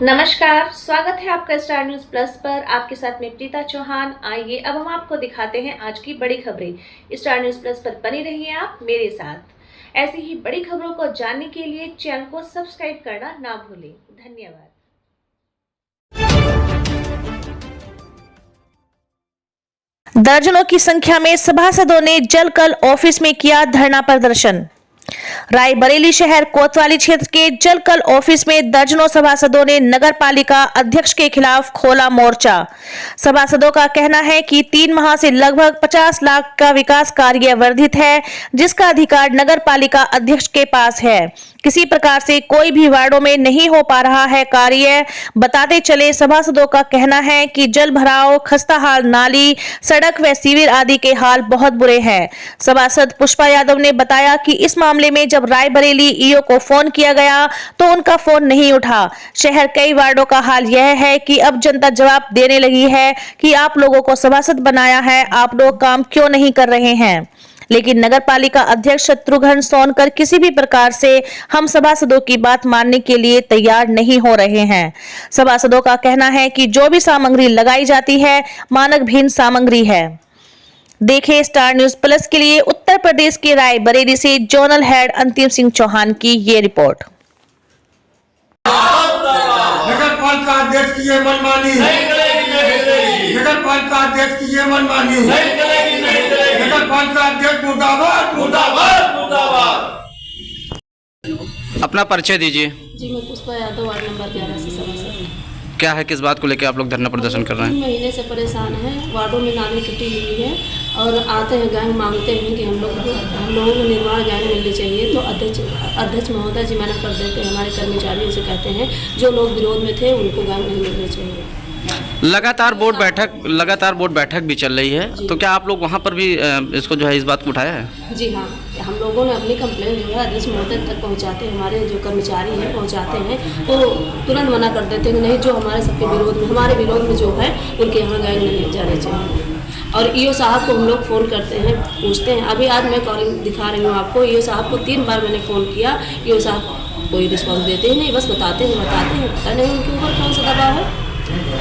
नमस्कार, स्वागत है आपका स्टार न्यूज प्लस पर। आपके साथ में प्रीता चौहान। आइए अब हम आपको दिखाते हैं आज की बड़ी खबरें। स्टार न्यूज प्लस पर बनी रहिए आप मेरे साथ। ऐसी ही बड़ी खबरों को जानने के लिए चैनल को सब्सक्राइब करना ना भूलें। धन्यवाद। दर्जनों की संख्या में सभासदों ने जलकल ऑफिस में किया धरना प्रदर्शन। रायबरेली शहर कोतवाली क्षेत्र के जलकल ऑफिस में दर्जनों सभासदों ने नगर पालिका अध्यक्ष के खिलाफ खोला मोर्चा। सभासदों का कहना है कि 3 माह से लगभग 50 लाख का विकास कार्य वर्धित है, जिसका अधिकार नगर पालिका अध्यक्ष के पास है। किसी प्रकार से कोई भी वार्डों में नहीं हो पा रहा है कार्य। बताते चले, सभासदों का कहना है कि जल भराव, खस्ताहाल नाली, सड़क व शिविर आदि के हाल बहुत बुरे हैं। सभासद पुष्पा यादव ने बताया कि इस मामले में जब रायबरेली ईओ को फोन किया गया तो उनका फोन नहीं उठा। शहर कई वार्डों का हाल यह है कि अब जनता जवाब देने लगी है कि आप लोगों को सभासद बनाया है, आप लोग काम क्यों नहीं कर रहे हैं। लेकिन नगर पालिका अध्यक्ष शत्रुघ्न सोनकर किसी भी प्रकार से हम सभासदों की बात मानने के लिए तैयार नहीं हो रहे हैं। सभासदों का कहना है कि जो भी सामग्री लगाई जाती है मानक भिन्न सामग्री है। देखें स्टार न्यूज प्लस के लिए उत्तर प्रदेश के रायबरेली से जोनल हेड अंतिम सिंह चौहान की ये रिपोर्ट। नगर पालिका अध्यक्ष की ये मनमानी नहीं चलेगी। नगर पालिका अध्यक्ष की ये मनमानी नहीं चलेगी। नगर पालिका अध्यक्ष मुर्दाबाद मुर्दाबाद मुर्दाबाद। अपना परिचय दीजिए। जी, मैं पुष्पा यादव, वार्ड नंबर 11 से सभासद। क्या है, किस बात को लेकर आप लोग धरना प्रदर्शन कर रहे हैं? 3 महीने से परेशान हैं। वार्डों में नाली टूटी हुई है और आते हैं गैंग मांगते हैं कि हम लोगों को निर्माण गैंग मिलनी चाहिए। तो अध्यक्ष महोदय जी मना कर देते हैं। हमारे कर्मचारियों से कहते हैं जो लोग विरोध में थे उनको गैंग नहीं मिलनी चाहिए। लगातार बोर्ड बैठक भी चल रही है, तो क्या आप लोग वहाँ पर भी इसको जो है इस बात को उठाया है? जी हाँ, हम लोगों ने अपनी कंप्लेन जो है अध्यक्ष महोदय तक पहुँचाते हैं। हमारे जो कर्मचारी हैं पहुँचाते हैं, वो तुरंत मना कर देते हैं नहीं, जो हमारे सबके विरोध में, हमारे विरोध में जो है उनके यहाँ गैंग नहीं जाने चाहिए। और ईओ साहब को हम लोग फ़ोन करते हैं, पूछते हैं। अभी आज मैं कॉलिंग दिखा रही हूँ आपको। ईओ साहब को 3 बार मैंने फ़ोन किया, ईओ साहब कोई रिस्पॉन्स देते ही नहीं, बस बताते हैं पता नहीं उनके ऊपर कौन सा दबाव है।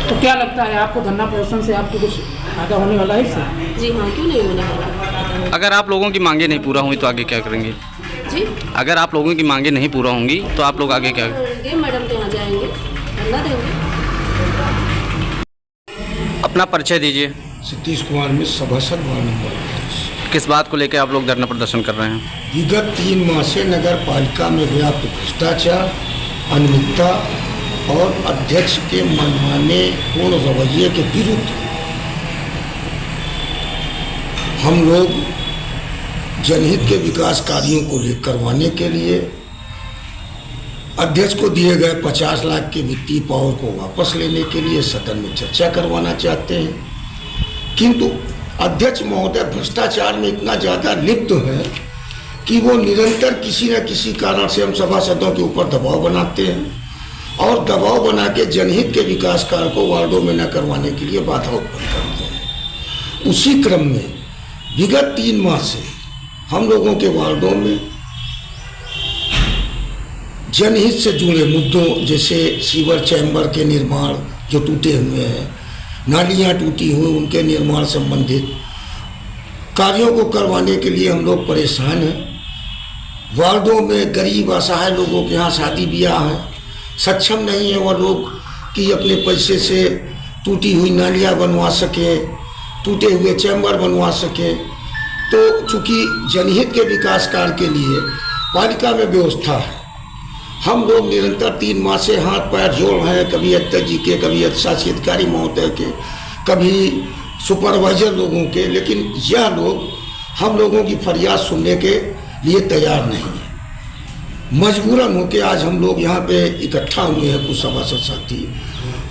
तो क्या लगता है आपको धरना प्रदर्शन से आपको कुछ फायदा होने वाला है इससे? जी हाँ, क्यों नहीं होने वाला। अगर आप लोगों की मांगे नहीं पूरा हुई तो आगे क्या करेंगे? जी, अगर आप लोगों की मांगे नहीं पूरा होंगी तो आप लोग आगे क्या करेंगे? मैडम के यहाँ जाएंगे, धरना देंगे। अपना परिचय दीजिए। सतीश कुमार मिश्र, सभासद वार्ड नंबर 32। किस बात को लेकर आप लोग धरना प्रदर्शन कर रहे हैं? विगत 3 माह से नगर पालिका में व्याप्त भ्रष्टाचार, अनियमितता और अध्यक्ष के मनमाने पूर्ण रवैये के विरुद्ध हम लोग जनहित के विकास कार्यों को करवाने के लिए अध्यक्ष को दिए गए 50 लाख के वित्तीय पावर को वापस लेने के लिए सदन में चर्चा करवाना चाहते हैं। किंतु अध्यक्ष महोदय भ्रष्टाचार में इतना ज़्यादा लिप्त है कि वो निरंतर किसी न किसी कारण से हम सभासदों के ऊपर दबाव बनाते हैं और दबाव बना के जनहित के विकास कार्य को वार्डों में न करवाने के लिए बाधा उत्पन्न करते हैं। उसी क्रम में विगत 3 माह से हम लोगों के वार्डों में जनहित से जुड़े मुद्दों जैसे सीवर चैम्बर के निर्माण जो टूटे हुए हैं, नालियाँ टूटी हुई, उनके निर्माण संबंधित कार्यों को करवाने के लिए हम लोग परेशान हैं। वार्डों में गरीब असहाय लोगों के यहाँ शादी ब्याह है, सक्षम नहीं है वह लोग कि अपने पैसे से टूटी हुई नालियाँ बनवा सकें, टूटे हुए चैम्बर बनवा सकें। तो चूँकि जनहित के विकास कार्य के लिए पालिका में व्यवस्था है, हम लोग निरंतर 3 माह से हाथ पैर जोड़ रहे हैं, कभी अध्यक्ष जी के, कभी शासी अधिकारी महोदय के, कभी सुपरवाइजर लोगों के, लेकिन यह लोग हम लोगों की फरियाद सुनने के लिए तैयार नहीं है। मजबूरन होकर आज हम लोग यहाँ पे इकट्ठा हुए हैं, कुछ सभासद साथी,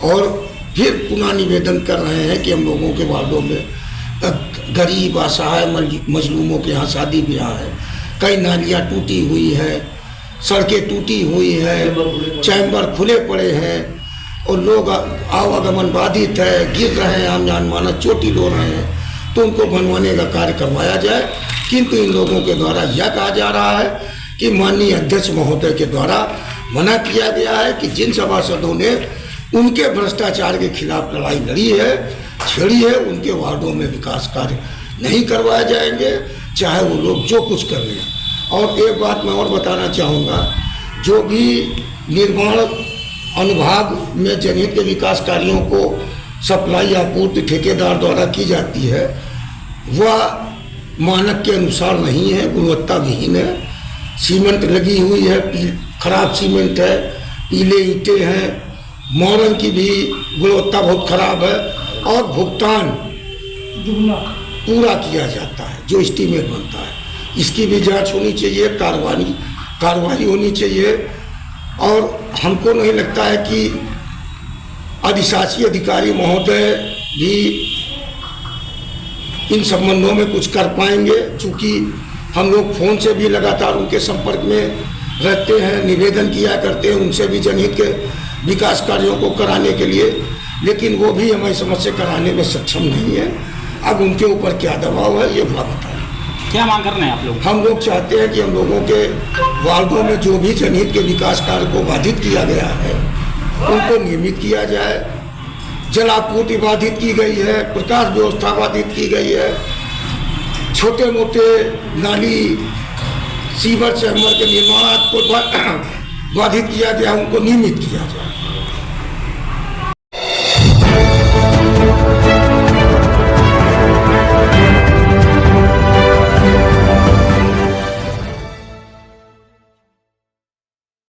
और फिर पुनः निवेदन कर रहे हैं कि हम लोगों के वार्डों में गरीब असहाय मजलूमों के यहाँ शादी ब्याह है, कई नालियाँ टूटी हुई है, सड़कें टूटी हुई है, चैम्बर खुले पड़े हैं और लोग आवागमन बाधित है, गिर रहे हैं, आम जान मानस चोटी लो रहे हैं, तो उनको बनवाने का कार्य करवाया जाए। किंतु इन लोगों के द्वारा यह कहा जा रहा है कि माननीय अध्यक्ष महोदय के द्वारा मना किया गया है कि जिन सभासदों ने उनके भ्रष्टाचार के खिलाफ लड़ाई लड़ी है, छेड़ी है, उनके वार्डों में विकास कार्य नहीं करवाए जाएंगे, चाहे वो लोग जो कुछ कर लें। और एक बात मैं और बताना चाहूँगा, जो भी निर्माण अनुभाग में जनहित के विकास कार्यों को सप्लाई आपूर्ति ठेकेदार द्वारा की जाती है, वह मानक के अनुसार नहीं है, गुणवत्ता विहीन है। सीमेंट लगी हुई है, खराब सीमेंट है, पीले ईंटें हैं, मौरंग की भी गुणवत्ता बहुत खराब है, और भुगतान पूरा किया जाता है जो एस्टीमेट बनता है। इसकी भी जांच होनी चाहिए, कार्रवाई होनी चाहिए। और हमको नहीं लगता है कि अधिशासी अधिकारी महोदय भी इन संबंधों में कुछ कर पाएंगे, चूँकि हम लोग फ़ोन से भी लगातार उनके संपर्क में रहते हैं, निवेदन किया करते हैं उनसे भी जनहित के विकास कार्यों को कराने के लिए, लेकिन वो भी हमारी समझ से कराने में सक्षम नहीं है। अब उनके ऊपर क्या दबाव है ये वह बताएं। क्या मांग कर रहे हैं आप लोग? हम लोग चाहते हैं कि हम लोगों के वार्डों में जो भी जनहित के विकास कार्य को बाधित किया गया है उनको नियमित किया जाए, जलापूर्ति बाधित की गई है, प्रकाश व्यवस्था बाधित की गई है, छोटे मोटे नाली सीवर चैम्बर के निर्माण को बाधित किया गया, उनको नियमित किया जाए।